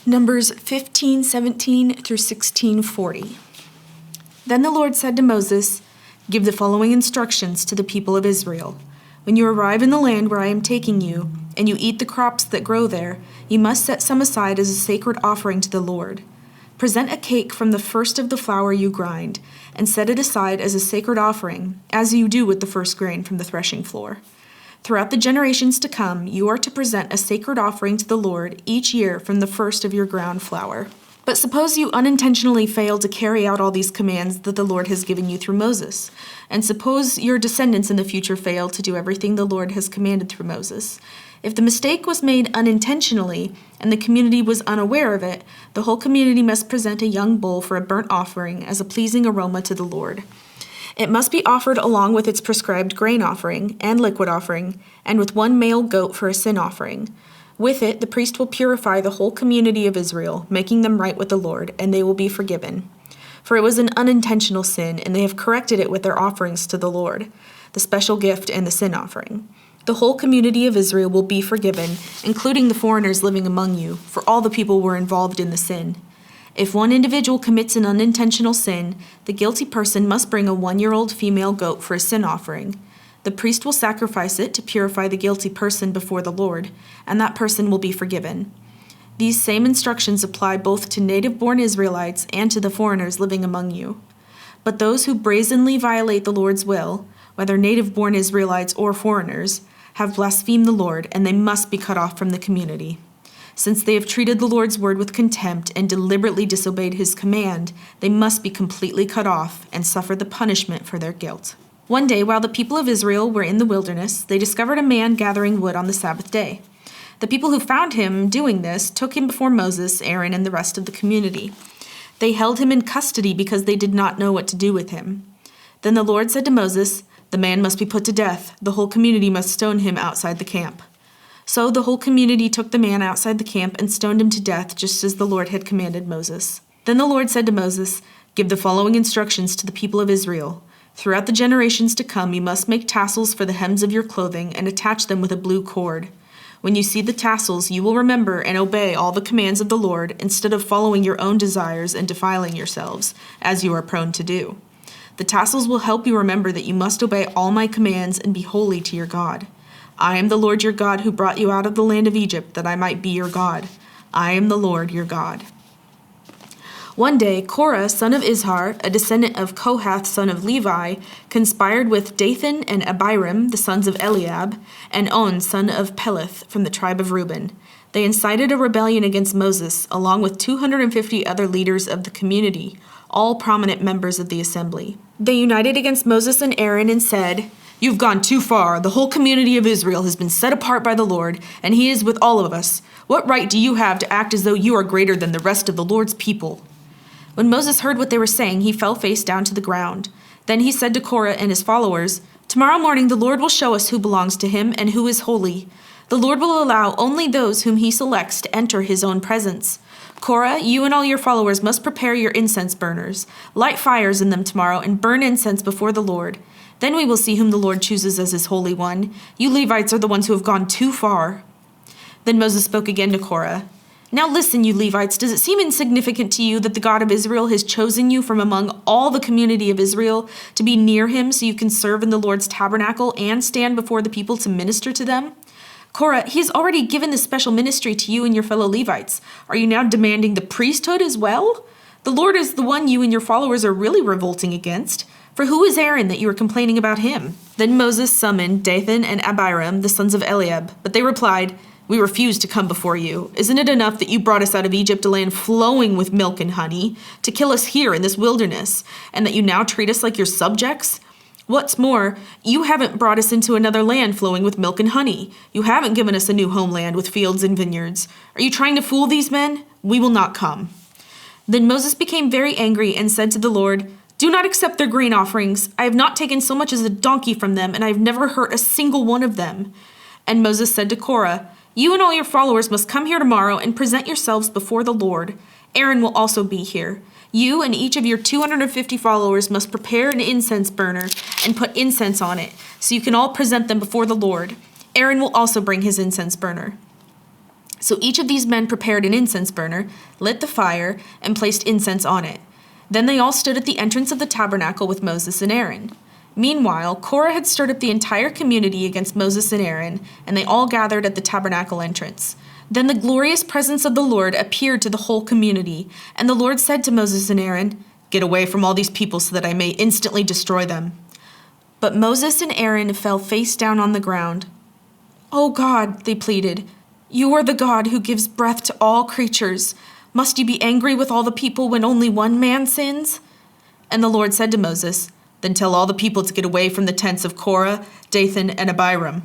Numbers 15:17 through 16:40. Then the Lord said to Moses, "Give the following instructions to the people of Israel. When you arrive in the land where I am taking you, and you eat the crops that grow there, you must set some aside as a sacred offering to the Lord. Present a cake from the first of the flour you grind, and set it aside as a sacred offering, as you do with the first grain from the threshing floor. Throughout the generations to come, you are to present a sacred offering to the Lord each year from the first of your ground flour. But suppose you unintentionally fail to carry out all these commands that the Lord has given you through Moses, and suppose your descendants in the future fail to do everything the Lord has commanded through Moses. If the mistake was made unintentionally, and the community was unaware of it, the whole community must present a young bull for a burnt offering as a pleasing aroma to the Lord. It must be offered along with its prescribed grain offering and liquid offering, and with one male goat for a sin offering. With it, the priest will purify the whole community of Israel, making them right with the Lord, and they will be forgiven. For it was an unintentional sin, and they have corrected it with their offerings to the Lord, the special gift and the sin offering. The whole community of Israel will be forgiven, including the foreigners living among you, for all the people were involved in the sin. If one individual commits an unintentional sin, the guilty person must bring a 1-year-old female goat for a sin offering. The priest will sacrifice it to purify the guilty person before the Lord, and that person will be forgiven. These same instructions apply both to native-born Israelites and to the foreigners living among you. But those who brazenly violate the Lord's will, whether native-born Israelites or foreigners, have blasphemed the Lord, and they must be cut off from the community. Since they have treated the Lord's word with contempt and deliberately disobeyed his command, they must be completely cut off and suffer the punishment for their guilt. One day, while the people of Israel were in the wilderness, they discovered a man gathering wood on the Sabbath day. The people who found him doing this took him before Moses, Aaron, and the rest of the community. They held him in custody because they did not know what to do with him. Then the Lord said to Moses, "The man must be put to death. The whole community must stone him outside the camp." So the whole community took the man outside the camp and stoned him to death, just as the Lord had commanded Moses. Then the Lord said to Moses, "Give the following instructions to the people of Israel. Throughout the generations to come, you must make tassels for the hems of your clothing and attach them with a blue cord. When you see the tassels, you will remember and obey all the commands of the Lord instead of following your own desires and defiling yourselves, as you are prone to do. The tassels will help you remember that you must obey all my commands and be holy to your God. I am the Lord your God who brought you out of the land of Egypt, that I might be your God. I am the Lord your God." One day, Korah, son of Izhar, a descendant of Kohath, son of Levi, conspired with Dathan and Abiram, the sons of Eliab, and On, son of Peleth, from the tribe of Reuben. They incited a rebellion against Moses, along with 250 other leaders of the community, all prominent members of the assembly. They united against Moses and Aaron and said, "You've gone too far. The whole community of Israel has been set apart by the Lord, and he is with all of us. What right do you have to act as though you are greater than the rest of the Lord's people?" When Moses heard what they were saying, he fell face down to the ground. Then he said to Korah and his followers, "Tomorrow morning the Lord will show us who belongs to him and who is holy. The Lord will allow only those whom he selects to enter his own presence. Korah, you and all your followers must prepare your incense burners. Light fires in them tomorrow and burn incense before the Lord. Then we will see whom the Lord chooses as his holy one. You Levites are the ones who have gone too far." Then Moses spoke again to Korah. "Now listen, you Levites, does it seem insignificant to you that the God of Israel has chosen you from among all the community of Israel to be near him so you can serve in the Lord's tabernacle and stand before the people to minister to them? Korah, he has already given this special ministry to you and your fellow Levites. Are you now demanding the priesthood as well? The Lord is the one you and your followers are really revolting against. For who is Aaron that you are complaining about him?" Then Moses summoned Dathan and Abiram, the sons of Eliab, but they replied, "We refuse to come before you. Isn't it enough that you brought us out of Egypt, a land flowing with milk and honey, to kill us here in this wilderness, and that you now treat us like your subjects? What's more, you haven't brought us into another land flowing with milk and honey. You haven't given us a new homeland with fields and vineyards. Are you trying to fool these men? We will not come." Then Moses became very angry and said to the Lord, "Do not accept their grain offerings. I have not taken so much as a donkey from them, and I have never hurt a single one of them." And Moses said to Korah, "You and all your followers must come here tomorrow and present yourselves before the Lord. Aaron will also be here. You and each of your 250 followers must prepare an incense burner and put incense on it, so you can all present them before the Lord. Aaron will also bring his incense burner." So each of these men prepared an incense burner, lit the fire, and placed incense on it. Then they all stood at the entrance of the tabernacle with Moses and Aaron. Meanwhile, Korah had stirred up the entire community against Moses and Aaron, and they all gathered at the tabernacle entrance. Then the glorious presence of the Lord appeared to the whole community, and the Lord said to Moses and Aaron, "Get away from all these people so that I may instantly destroy them." But Moses and Aaron fell face down on the ground. "Oh God," they pleaded, "you are the God who gives breath to all creatures. Must you be angry with all the people when only one man sins?" And the Lord said to Moses, "Then tell all the people to get away from the tents of Korah, Dathan, and Abiram."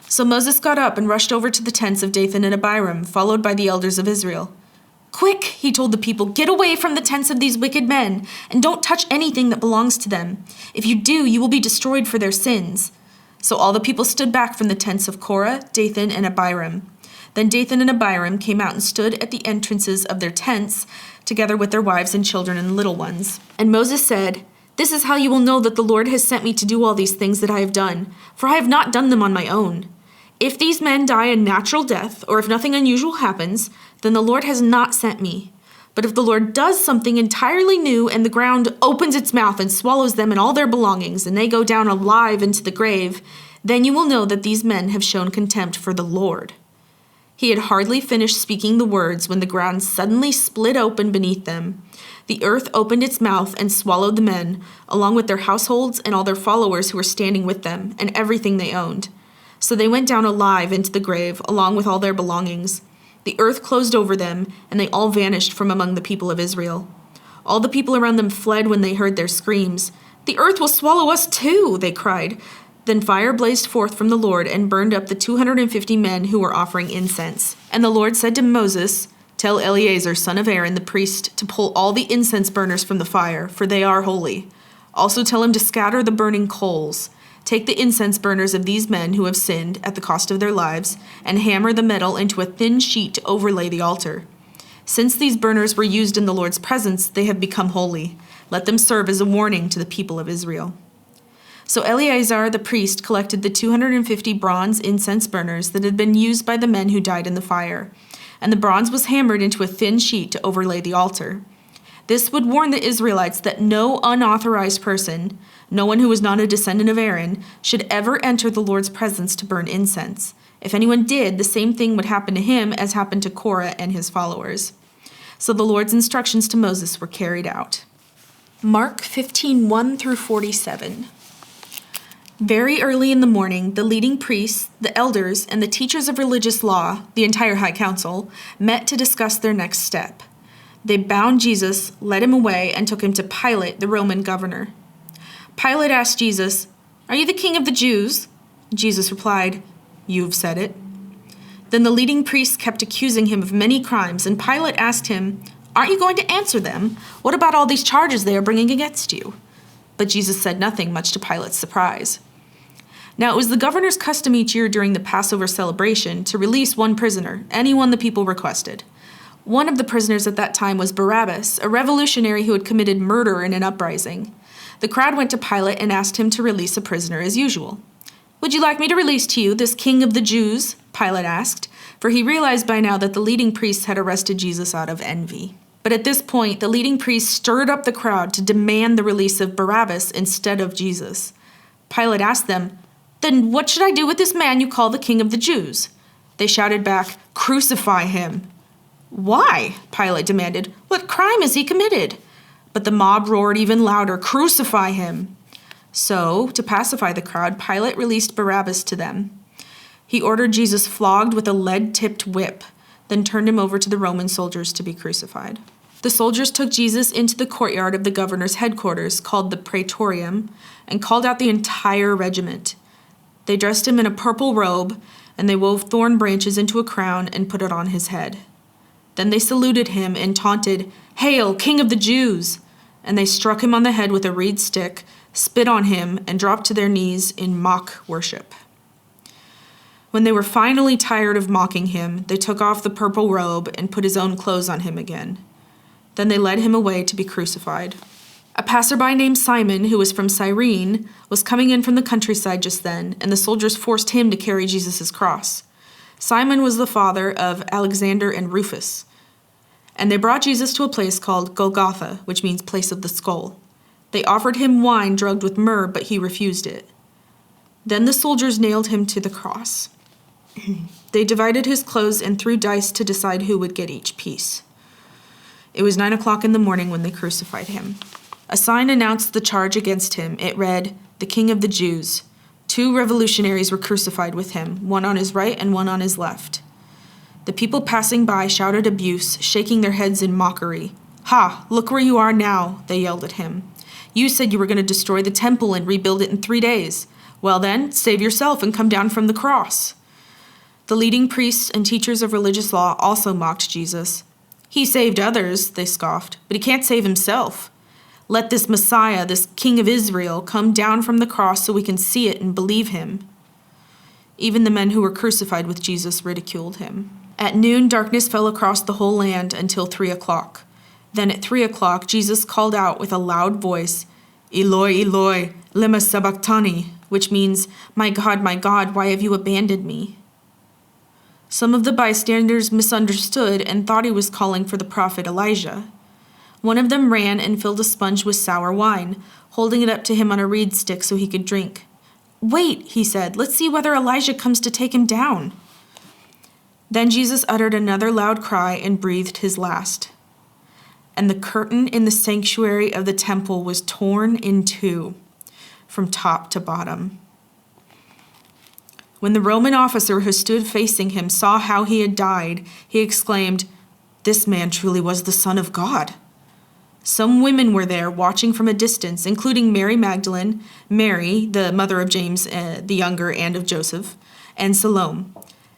So Moses got up and rushed over to the tents of Dathan and Abiram, followed by the elders of Israel. "Quick," he told the people, "get away from the tents of these wicked men, and don't touch anything that belongs to them. If you do, you will be destroyed for their sins." So all the people stood back from the tents of Korah, Dathan, and Abiram. Then Dathan and Abiram came out and stood at the entrances of their tents, together with their wives and children and little ones. And Moses said, "This is how you will know that the Lord has sent me to do all these things that I have done, for I have not done them on my own. If these men die a natural death, or if nothing unusual happens, then the Lord has not sent me. But if the Lord does something entirely new and the ground opens its mouth and swallows them and all their belongings, and they go down alive into the grave, then you will know that these men have shown contempt for the Lord." He had hardly finished speaking the words when the ground suddenly split open beneath them. The earth opened its mouth and swallowed the men, along with their households and all their followers who were standing with them, and everything they owned. So they went down alive into the grave, along with all their belongings. The earth closed over them, and they all vanished from among the people of Israel. All the people around them fled when they heard their screams. "The earth will swallow us too," they cried. Then fire blazed forth from the Lord and burned up the 250 men who were offering incense. And the Lord said to Moses, "Tell Eleazar, son of Aaron, the priest, to pull all the incense burners from the fire, for they are holy. Also tell him to scatter the burning coals. Take the incense burners of these men who have sinned at the cost of their lives, and hammer the metal into a thin sheet to overlay the altar. Since these burners were used in the Lord's presence, they have become holy. Let them serve as a warning to the people of Israel." So Eleazar the priest collected the 250 bronze incense burners that had been used by the men who died in the fire, and the bronze was hammered into a thin sheet to overlay the altar. This would warn the Israelites that no unauthorized person, no one who was not a descendant of Aaron, should ever enter the Lord's presence to burn incense. If anyone did, the same thing would happen to him as happened to Korah and his followers. So the Lord's instructions to Moses were carried out. Mark 15:1 through 47. Very early in the morning, the leading priests, the elders, and the teachers of religious law, the entire high council, met to discuss their next step. They bound Jesus, led him away, and took him to Pilate, the Roman governor. Pilate asked Jesus, "Are you the king of the Jews?" Jesus replied, "You've said it." Then the leading priests kept accusing him of many crimes, and Pilate asked him, "Aren't you going to answer them? What about all these charges they are bringing against you?" But Jesus said nothing, much to Pilate's surprise. Now it was the governor's custom each year during the Passover celebration to release one prisoner, anyone the people requested. One of the prisoners at that time was Barabbas, a revolutionary who had committed murder in an uprising. The crowd went to Pilate and asked him to release a prisoner as usual. "Would you like me to release to you this king of the Jews?" Pilate asked, for he realized by now that the leading priests had arrested Jesus out of envy. But at this point, the leading priests stirred up the crowd to demand the release of Barabbas instead of Jesus. Pilate asked them, "Then what should I do with this man you call the king of the Jews?" They shouted back, "Crucify him." "Why?" Pilate demanded. "What crime has he committed?" But the mob roared even louder, "Crucify him." So, to pacify the crowd, Pilate released Barabbas to them. He ordered Jesus flogged with a lead-tipped whip, then turned him over to the Roman soldiers to be crucified. The soldiers took Jesus into the courtyard of the governor's headquarters, called the Praetorium, and called out the entire regiment. They dressed him in a purple robe, and they wove thorn branches into a crown and put it on his head. Then they saluted him and taunted, "Hail, King of the Jews!" And they struck him on the head with a reed stick, spit on him, and dropped to their knees in mock worship. When they were finally tired of mocking him, they took off the purple robe and put his own clothes on him again. Then they led him away to be crucified. A passerby named Simon, who was from Cyrene, was coming in from the countryside just then, and the soldiers forced him to carry Jesus' cross. Simon was the father of Alexander and Rufus. And they brought Jesus to a place called Golgotha, which means place of the skull. They offered him wine drugged with myrrh, but he refused it. Then the soldiers nailed him to the cross. They divided his clothes and threw dice to decide who would get each piece. It was 9 o'clock in the morning when they crucified him. A sign announced the charge against him. It read, "The King of the Jews." 2 revolutionaries were crucified with him, one on his right and one on his left. The people passing by shouted abuse, shaking their heads in mockery. "Ha! Look where you are now," they yelled at him. "You said you were going to destroy the temple and rebuild it in 3 days. Well then, save yourself and come down from the cross." The leading priests and teachers of religious law also mocked Jesus. "He saved others," they scoffed, "but he can't save himself. Let this Messiah, this King of Israel, come down from the cross so we can see it and believe him." Even the men who were crucified with Jesus ridiculed him. At noon, darkness fell across the whole land until 3 o'clock. Then at 3 o'clock, Jesus called out with a loud voice, "Eloi, Eloi, lema sabachthani," which means, my God, why have you abandoned me?" Some of the bystanders misunderstood and thought he was calling for the prophet Elijah. One of them ran and filled a sponge with sour wine, holding it up to him on a reed stick so he could drink. "Wait," he said, "let's see whether Elijah comes to take him down." Then Jesus uttered another loud cry and breathed his last. And the curtain in the sanctuary of the temple was torn in 2, from top to bottom. When the Roman officer who stood facing him saw how he had died, he exclaimed, "This man truly was the Son of God." Some women were there watching from a distance, including Mary Magdalene, Mary, the mother of James the younger and of Joseph, and Salome.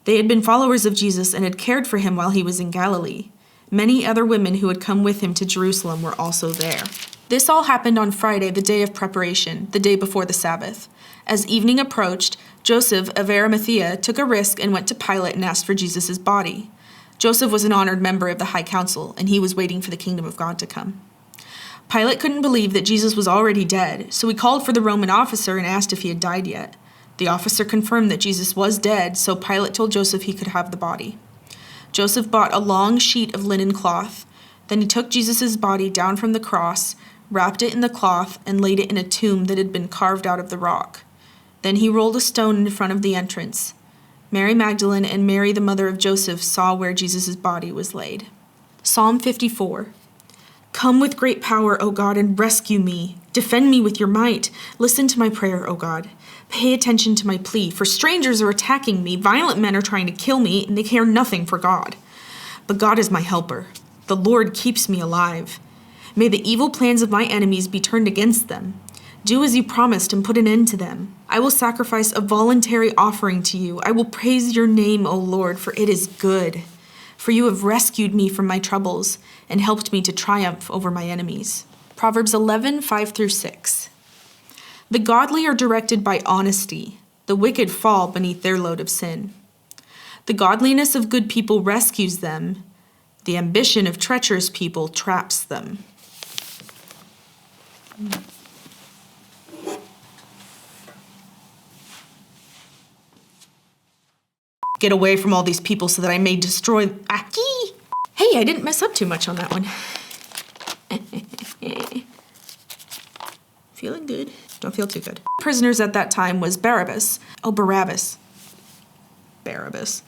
They had been followers of Jesus and had cared for him while he was in Galilee. Many other women who had come with him to Jerusalem were also there. This all happened on Friday, the day of preparation, the day before the Sabbath. As evening approached, Joseph of Arimathea took a risk and went to Pilate and asked for Jesus' body. Joseph was an honored member of the High Council, and he was waiting for the kingdom of God to come. Pilate couldn't believe that Jesus was already dead, so he called for the Roman officer and asked if he had died yet. The officer confirmed that Jesus was dead, so Pilate told Joseph he could have the body. Joseph bought a long sheet of linen cloth. Then he took Jesus' body down from the cross, wrapped it in the cloth, and laid it in a tomb that had been carved out of the rock. Then he rolled a stone in front of the entrance. Mary Magdalene and Mary, the mother of Joseph, saw where Jesus' body was laid. Psalm 54. Come with great power, O God, and rescue me. Defend me with your might. Listen to my prayer, O God. Pay attention to my plea, for strangers are attacking me. Violent men are trying to kill me, and they care nothing for God. But God is my helper. The Lord keeps me alive. May the evil plans of my enemies be turned against them. Do as you promised and put an end to them. I will sacrifice a voluntary offering to you. I will praise your name, O Lord, for it is good. For you have rescued me from my troubles and helped me to triumph over my enemies. Proverbs 11:5-6. The godly are directed by honesty. The wicked fall beneath their load of sin. The godliness of good people rescues them. The ambition of treacherous people traps them. Get away from all these people so that I may destroy... Hey, I didn't mess up too much on that one. Feeling good. Don't feel too good. Prisoners at that time was Barabbas. Barabbas.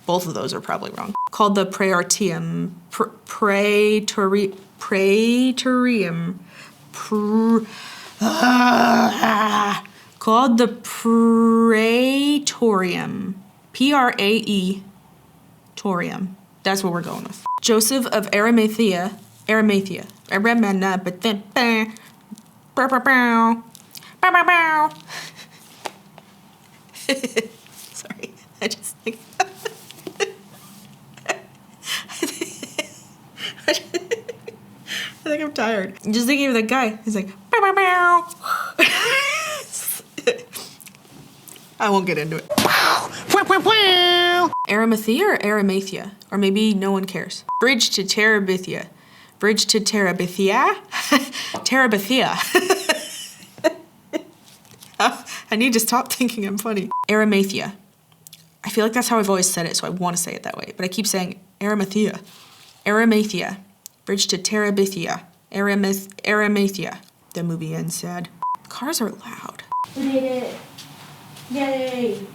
Both of those are probably wrong. Called the Praetorium. Called the Praetorium. Praetorium. That's what we're going with. Joseph of Arimathea. Sorry, I just think... I think I'm tired. I'm just thinking of that guy. He's like... I won't get into it. Arimathea or Arimathea? Or maybe no one cares. Bridge to Terabithia. Terabithia? I need to stop thinking I'm funny. Arimathea. I feel like that's how I've always said it, so I want to say it that way. But I keep saying Arimathea. Arimathea. Bridge to Terabithia. Arimathea. The movie ends sad. Cars are loud. We did it. Yay.